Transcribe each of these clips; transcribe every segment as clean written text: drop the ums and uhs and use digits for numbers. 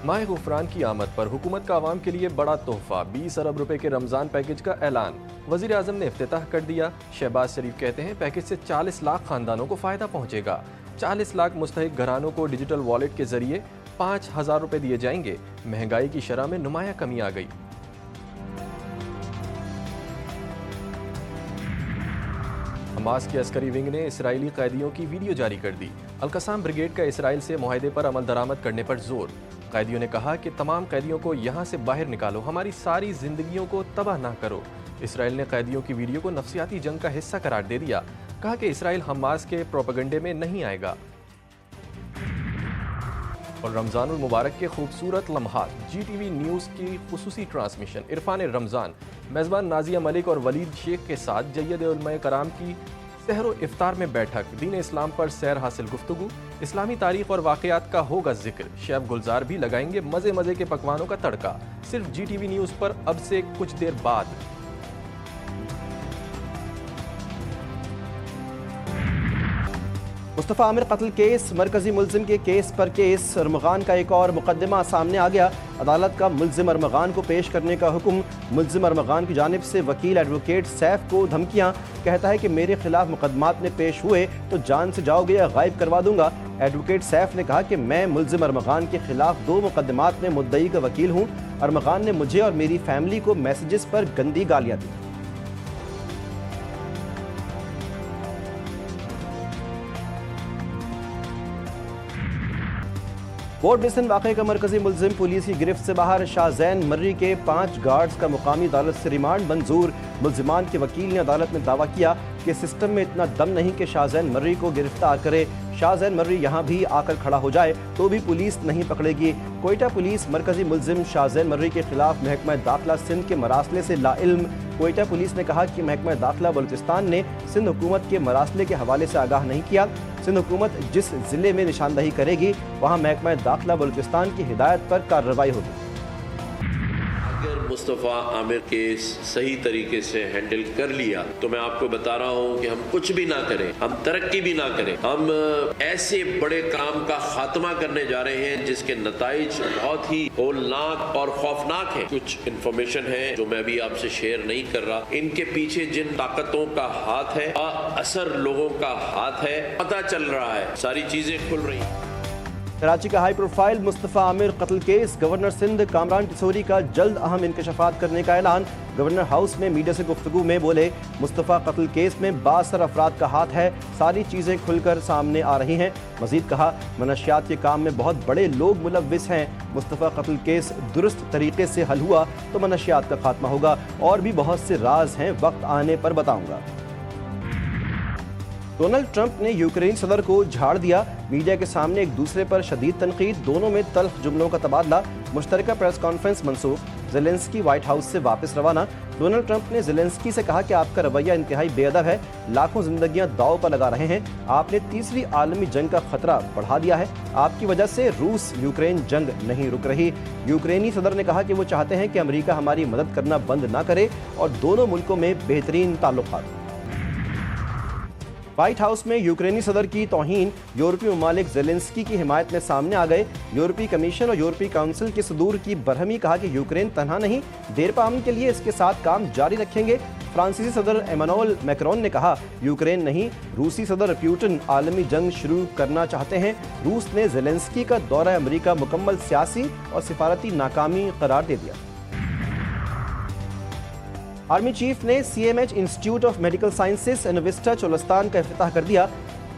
माह गुफरान की आमद पर हुकूमत का आवाम के लिए बड़ा तोहफा, 20 अरब रुपए के रमज़ान पैकेज का ऐलान। वज़ीर आज़म ने इफ्तिताह कर दिया। शहबाज शरीफ कहते हैं पैकेज से 40 लाख खानदानों को फ़ायदा पहुँचेगा। 40 लाख मुस्तहिक घरानों को डिजिटल वॉलेट के ज़रिए 5,000 रुपये दिए जाएंगे। महंगाई की शरह में नुमाया कमी आ गई। हमास की अस्करी विंग ने इसराइली कैदियों की वीडियो जारी कर दी। अल-कसाम ब्रिगेड का इसराइल से मुआहदे पर अमल दरामद करने पर जोर। कैदियों ने कहा कि तमाम कैदियों को यहाँ से बाहर निकालो, हमारी सारी जिंदगियों को तबाह ना करो। इसराइल ने कैदियों की वीडियो को नफसियाती जंग का हिस्सा करार दे दिया। कहा कि इसराइल हमास के प्रोपेगेंडे में नहीं आएगा। और रमज़ानुल मुबारक के खूबसूरत लम्हात, GTV न्यूज़ की खुसूसी ट्रांसमिशन। इरफान रमज़ान मेज़बान नाजिया मलिक और वलीद शेख के साथ जय्यद उलमा कराम की सहरो इफ्तार में बैठक। दीन इस्लाम पर सैर हासिल गुफ्तगू। इस्लामी तारीख और वाक़यात का होगा जिक्र। शेफ गुलजार भी लगाएंगे मज़े मज़े के पकवानों का तड़का। सिर्फ GTV न्यूज़ पर अब से कुछ देर बाद। मुस्तफ़ा आमिर कत्ल केस, मरकजी मुलजिम के केस पर केस। अरमगान का एक और मुकदमा सामने आ गया। अदालत का मुलजिम अरमगान को पेश करने का हुक्म। मुलजिम अरमगान की जानिब से वकील एडवोकेट सैफ को धमकियां। कहता है कि मेरे खिलाफ मुकदमात में पेश हुए तो जान से जाओगे या गायब करवा दूंगा। एडवोकेट सैफ ने कहा कि मैं मुलजिम अरमगान के खिलाफ 2 मुकदमात में मुद्दई का वकील हूँ। अरमगान ने मुझे और मेरी फैमिली को मैसेजेस पर गंदी गालियाँ दी। पोर्ट ब्लिसन वाक़े का मरकजी मुलजिम पुलिस की गिरफ्त से बाहर। शाहजैन मर्री के 5 गार्ड्स का मुकामी अदालत से रिमांड मंजूर। मुलजिमान के वकील ने अदालत में दावा किया कि सिस्टम में इतना दम नहीं कि शाहजैन मर्री को गिरफ्तार करे। शाहजैन मर्री यहाँ भी आकर खड़ा हो जाए तो भी पुलिस नहीं पकड़ेगी। कोयटा पुलिस मरकजी मुलजिम शाहजैन मर्री के खिलाफ महकमा दाखिला सिंध के मरासले से लाइल्म। कोयटा पुलिस ने कहा कि महकमा दाखिला बलूचिस्तान ने सिंध हुकूमत के मरासले के हवाले से आगाह नहीं किया। सिंध हुकूमत जिस जिले में निशानदही करेगी वहाँ महकमा दाखिला बलूचिस्तान की हिदायत पर कार्रवाई होगी। अगर मुस्तफ़ा आमिर केस सही तरीके से हैंडल कर लिया तो मैं आपको बता रहा हूँ कि हम कुछ भी ना करें, हम तरक्की भी ना करें, हम ऐसे बड़े काम का खात्मा करने जा रहे हैं जिसके नताइज बहुत ही होलनाक और खौफनाक है। कुछ इंफॉर्मेशन है जो मैं अभी आपसे शेयर नहीं कर रहा। इनके पीछे जिन ताकतों का हाथ है, असर लोगों का हाथ है, पता चल रहा है, सारी चीजें खुल रही हैं। कराची का हाई प्रोफाइल मुस्तफ़ा आमिर कत्ल केस, गवर्नर सिंध कामरान टिसोरी का जल्द अहम इंकशाफात करने का ऐलान। गवर्नर हाउस में मीडिया से गुफ्तगू में बोले, मुस्तफ़ा कत्ल केस में 62 अफराद का हाथ है, सारी चीज़ें खुलकर सामने आ रही हैं। मजीद कहा, मनशियात के काम में बहुत बड़े लोग मुलव्विस हैं। मुस्तफ़ा कत्ल केस दुरुस्त तरीके से हल हुआ तो मनशियात का खात्मा होगा। और भी बहुत से राज हैं, वक्त आने पर बताऊँगा। डोनाल्ड ट्रंप ने यूक्रेनी सदर को झाड़ दिया। मीडिया के सामने एक दूसरे पर शदीद तनकीद, दोनों में तल्ख जुमलों का तबादला। मुश्तरका प्रेस कॉन्फ्रेंस मनसूख। ज़ेलेंस्की व्हाइट हाउस से वापस रवाना। डोनाल्ड ट्रंप ने ज़ेलेंस्की से कहा कि आपका रवैया इंतहाई बेअदब है, लाखों जिंदगियां दांव पर लगा रहे हैं, आपने तीसरी आलमी जंग का खतरा बढ़ा दिया है, आपकी वजह से रूस यूक्रेन जंग नहीं रुक रही। यूक्रेनी सदर ने कहा कि वो चाहते हैं कि अमेरिका हमारी मदद करना बंद ना करे और दोनों मुल्कों में बेहतरीन ताल्लुकात। व्हाइट हाउस में यूक्रेनी सदर की तौहीन, यूरोपीय ममालिक ज़ेलेंस्की की हिमायत में सामने आ गए। यूरोपीय कमीशन और यूरोपीय काउंसिल के सदूर की बरहमी। कहा कि यूक्रेन तनहा नहीं, देर पामन के लिए इसके साथ काम जारी रखेंगे। फ्रांसीसी सदर एमानुएल मैक्रोन ने कहा, यूक्रेन नहीं, रूसी सदर पुतिन आलमी जंग शुरू करना चाहते हैं। रूस ने ज़ेलेंस्की का दौरा अमेरिका मुकम्मल सियासी और सिफारती नाकामी करार दे दिया। आर्मी चीफ ने CMH institute of medical sciences एनविस्टा चोलस्तान का इफ्तिताह कर दिया।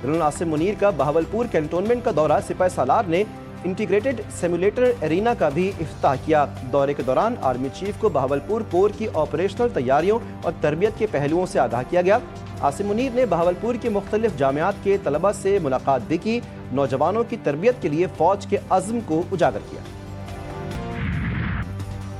जनरल आसिम मुनीर का बहावलपुर कैंटोनमेंट का दौरा। सिपाही सालार ने इंटीग्रेटेड सिमुलेटर एरिना का भी इफ्तिताह किया। दौरे के दौरान आर्मी चीफ को बहावलपुर कोर की ऑपरेशनल तैयारियों और तरबियत के पहलुओं से आगाह किया गया। आसिम मुनीर ने बहावलपुर के मुख्तलिफ जामियात के तलबा से मुलाकात भी की। नौजवानों की तरबियत के लिए फौज के अज़्म को उजागर किया।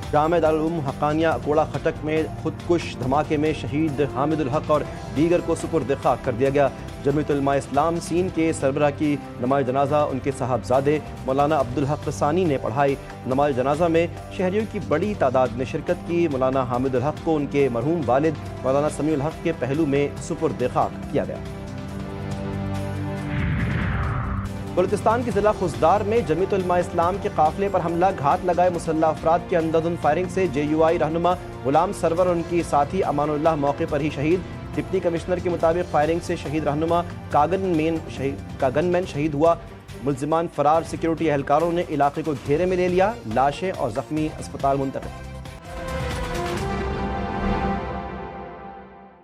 जामे दारुल उलूम हक्कानिया अकोड़ा खटक में खुदकुश धमाके में शहीद हामिदुल हक और दीगर को सुपुर्द खाक कर दिया गया। जमीयत उलमा इस्लाम सीन के सरबराह की नमाज जनाजा उनके साहबजादे मौलाना अब्दुल हक सानी ने पढ़ाई। नमाज जनाजा में शहरियों की बड़ी तादाद ने शिरकत की। मौलाना हामिदुल हक को उनके मरहूम वालिद मौलाना समीउल हक के पहलू में सुपुर्द खाक किया गया। بلوچستان کے ضلع خزدار میں جمیعت علماء اسلام کے قافلے پر حملہ، گھات لگائے مسلح افراد کی اندھادھند فائرنگ سے JUI رہنما غلام سرور اور ان کی ساتھی امان اللہ موقع پر ہی شہید۔ ڈپٹی کمشنر کے مطابق فائرنگ سے شہید رہنما کا گن مین شہید ہوا۔ ملزمان فرار، سیکیورٹی اہلکاروں نے علاقے کو گھیرے میں لے لیا، لاشیں اور زخمی اسپتال منتقل۔